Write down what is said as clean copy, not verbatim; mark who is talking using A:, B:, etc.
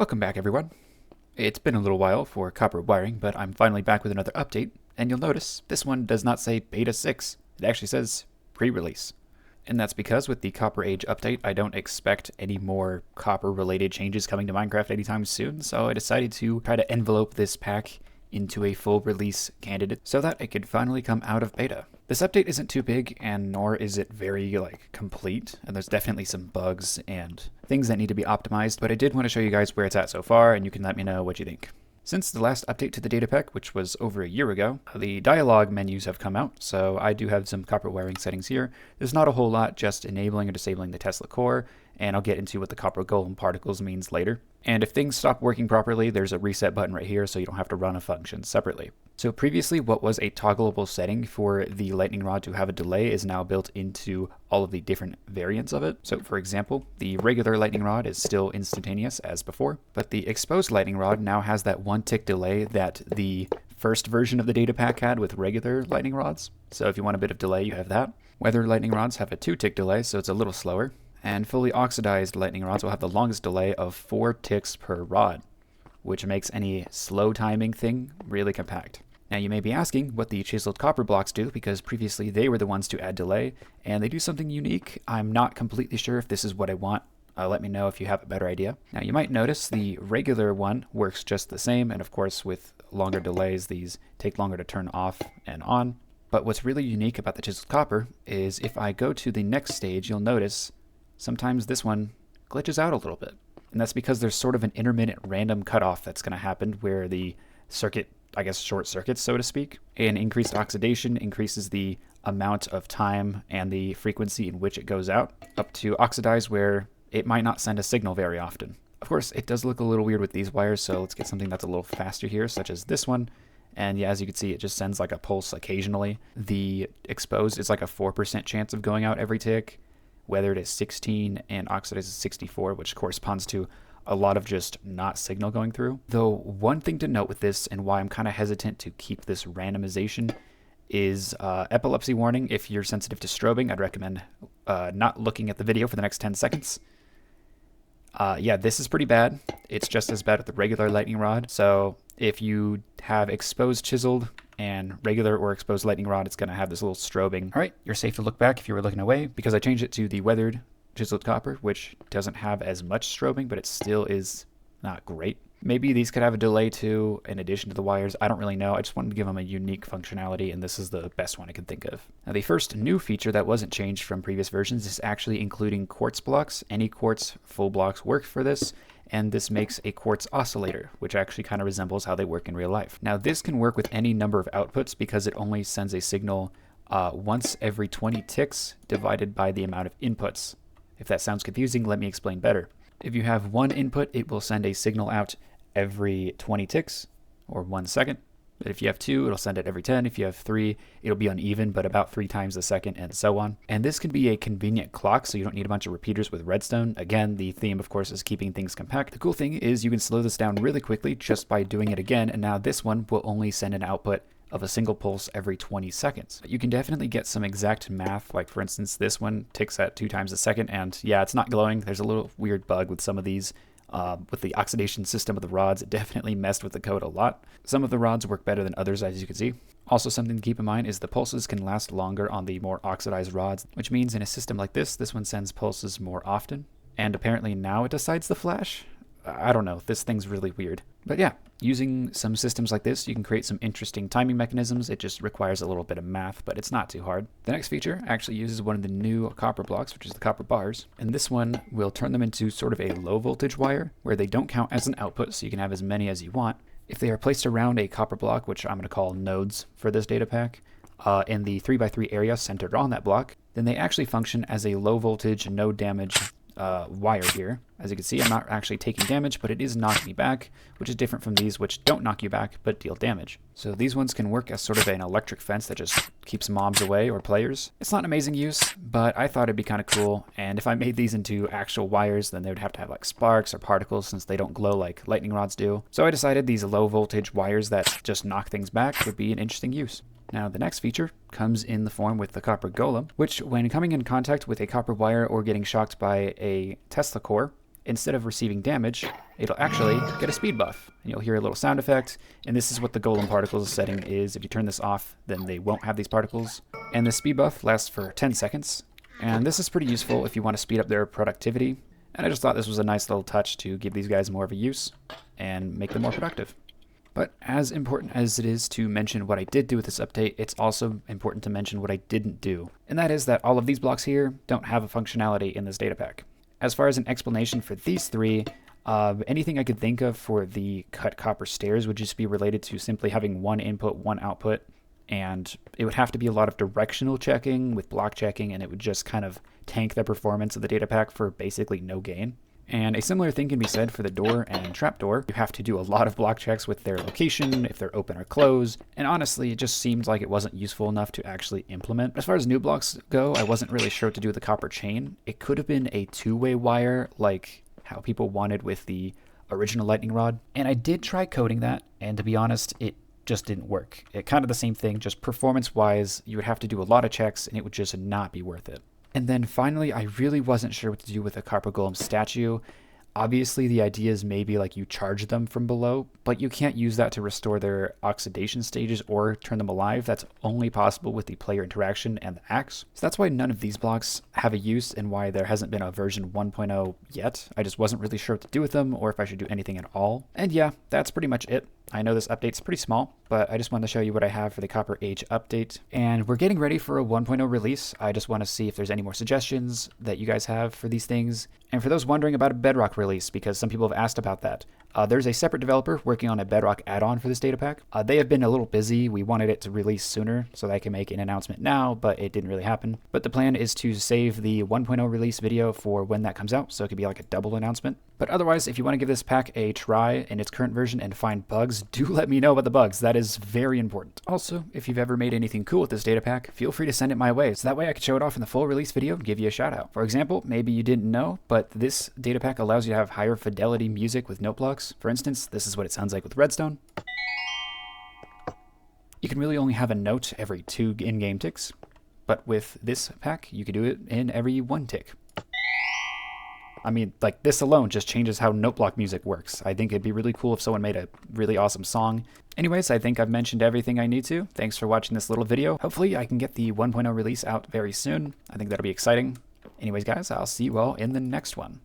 A: Welcome back, everyone. It's been a little while for copper wiring, but I'm finally back with another update, and you'll notice this one does not say Beta 6. It actually says Pre-Release. And that's because with the Copper Age update, I don't expect any more copper-related changes coming to Minecraft anytime soon, so I decided to try to envelope this pack into a full release candidate so that it could finally come out of beta. This update isn't too big, and nor is it very complete, and there's definitely some bugs and things that need to be optimized, but I did want to show you guys where it's at so far, and you can let me know what you think. Since the last update to the data pack, which was over a year ago, the dialog menus have come out, so I do have some copper wiring settings here. There's not a whole lot, just enabling or disabling the Tesla core, and I'll get into what the copper golem particles means later. And if things stop working properly, there's a reset button right here, so you don't have to run a function separately. So previously, what was a toggleable setting for the lightning rod to have a delay is now built into all of the different variants of it. So for example, the regular lightning rod is still instantaneous as before, but the exposed lightning rod now has that 1 tick delay that the first version of the data pack had with regular lightning rods. So if you want a bit of delay, you have that. Weather lightning rods have a 2 tick delay, so it's a little slower. And fully oxidized lightning rods will have the longest delay of 4 ticks per rod, which makes any slow timing thing really compact. Now you may be asking what the chiseled copper blocks do, because previously they were the ones to add delay, and they do something unique. I'm not completely sure if this is what I want. Let me know if you have a better idea. Now you might notice the regular one works just the same, and of course with longer delays these take longer to turn off and on. But what's really unique about the chiseled copper is if I go to the next stage, you'll notice sometimes this one glitches out a little bit. And that's because there's sort of an intermittent random cutoff that's going to happen where the circuit, I guess, short circuits, so to speak. And increased oxidation increases the amount of time and the frequency in which it goes out, up to oxidize where it might not send a signal very often. Of course, it does look a little weird with these wires, so let's get something that's a little faster here, such as this one. And yeah, as you can see, it just sends like a pulse occasionally. The exposed is like a 4% chance of going out every tick. Weathered is 16 and oxidized is 64, which corresponds to a lot of just not signal going through. Though one thing to note with this, and why I'm kind of hesitant to keep this randomization, is epilepsy warning. If you're sensitive to strobing, I'd recommend not looking at the video for the next 10 seconds. Yeah, this is pretty bad. It's just as bad with the regular lightning rod. So if you have exposed chiseled and regular or exposed lightning rod, it's going to have this little strobing. All right, you're safe to look back if you were looking away, because I changed it to the weathered chiseled copper, which doesn't have as much strobing, but it still is not great. Maybe these could have a delay too, in addition to the wires. I don't really know. I just wanted to give them a unique functionality, and this is the best one I could think of. Now, the first new feature that wasn't changed from previous versions is actually including quartz blocks. Any quartz full blocks work for this, and this makes a quartz oscillator, which actually kind of resembles how they work in real life. Now, this can work with any number of outputs because it only sends a signal once every 20 ticks divided by the amount of inputs. If that sounds confusing, let me explain better. If you have one input, it will send a signal out every 20 ticks, or 1 second. But if you have 2, it'll send it every 10. If you have 3, it'll be uneven, but about 3 times a second, and so on. And this can be a convenient clock, so you don't need a bunch of repeaters with redstone. Again, the theme, of course, is keeping things compact. The cool thing is you can slow this down really quickly just by doing it again, and now this one will only send an output of a single pulse every 20 seconds. You can definitely get some exact math, like for instance, this one ticks at 2 times a second, and yeah, it's not glowing. There's a little weird bug with some of these. With the oxidation system of the rods, it definitely messed with the code a lot. Some of the rods work better than others, as you can see. Also, something to keep in mind is the pulses can last longer on the more oxidized rods, which means in a system like this one sends pulses more often. And apparently now it decides the flash? I don't know, this thing's really weird. But yeah, using some systems like this, you can create some interesting timing mechanisms. It just requires a little bit of math, but it's not too hard. The next feature actually uses one of the new copper blocks, which is the copper bars. And this one will turn them into sort of a low voltage wire, where they don't count as an output, so you can have as many as you want. If they are placed around a copper block, which I'm going to call nodes for this data pack, in the 3x3 area centered on that block, then they actually function as a low voltage, no damage wire here. As you can see, I'm not actually taking damage, but it is knocking me back, which is different from these, which don't knock you back, but deal damage. So these ones can work as sort of an electric fence that just keeps mobs away or players. It's not an amazing use, but I thought it'd be kind of cool, and if I made these into actual wires, then they would have to have like sparks or particles since they don't glow like lightning rods do. So I decided these low voltage wires that just knock things back would be an interesting use. Now the next feature comes in the form with the copper golem, which when coming in contact with a copper wire or getting shocked by a Tesla core, instead of receiving damage, it'll actually get a speed buff. And you'll hear a little sound effect, and this is what the Golem particles setting is. If you turn this off, then they won't have these particles. And the speed buff lasts for 10 seconds, and this is pretty useful if you want to speed up their productivity. And I just thought this was a nice little touch to give these guys more of a use and make them more productive. But as important as it is to mention what I did do with this update, it's also important to mention what I didn't do. And that is that all of these blocks here don't have a functionality in this data pack. As far as an explanation for these three, anything I could think of for the cut copper stairs would just be related to simply having one input, one output, and it would have to be a lot of directional checking with block checking, and it would just kind of tank the performance of the data pack for basically no gain. And a similar thing can be said for the door and trapdoor. You have to do a lot of block checks with their location, if they're open or closed, and honestly, it just seemed like it wasn't useful enough to actually implement. As far as new blocks go, I wasn't really sure what to do with the copper chain. It could have been a two-way wire, like how people wanted with the original lightning rod, and I did try coding that, and to be honest, it just didn't work. It kind of the same thing, just performance-wise, you would have to do a lot of checks, and it would just not be worth it. And then finally, I really wasn't sure what to do with a Copper Golem statue. Obviously, the idea is maybe like you charge them from below, but you can't use that to restore their oxidation stages or turn them alive. That's only possible with the player interaction and the axe. So that's why none of these blocks have a use and why there hasn't been a version 1.0 yet. I just wasn't really sure what to do with them or if I should do anything at all. And yeah, that's pretty much it. I know this update's pretty small, but I just wanted to show you what I have for the Copper Age update. And we're getting ready for a 1.0 release. I just want to see if there's any more suggestions that you guys have for these things. And for those wondering about a Bedrock release, because some people have asked about that, there's a separate developer working on a Bedrock add-on for this data pack. They have been a little busy. We wanted it to release sooner so that I can make an announcement now, but it didn't really happen. But the plan is to save the 1.0 release video for when that comes out, so it could be like a double announcement. But otherwise, if you want to give this pack a try in its current version and find bugs, do let me know about the bugs. That is very important. Also, if you've ever made anything cool with this data pack, feel free to send it my way, so that way I can show it off in the full release video and give you a shout out. For example, maybe you didn't know, but this data pack allows you to have higher fidelity music with note blocks. For instance, this is what it sounds like with redstone. You can really only have a note every 2 in-game ticks, but with this pack, you can do it in every 1 tick. I mean, like, this alone just changes how note block music works. I think it'd be really cool if someone made a really awesome song. Anyways, I think I've mentioned everything I need to. Thanks for watching this little video. Hopefully I can get the 1.0 release out very soon. I think that'll be exciting. Anyways, guys, I'll see you all in the next one.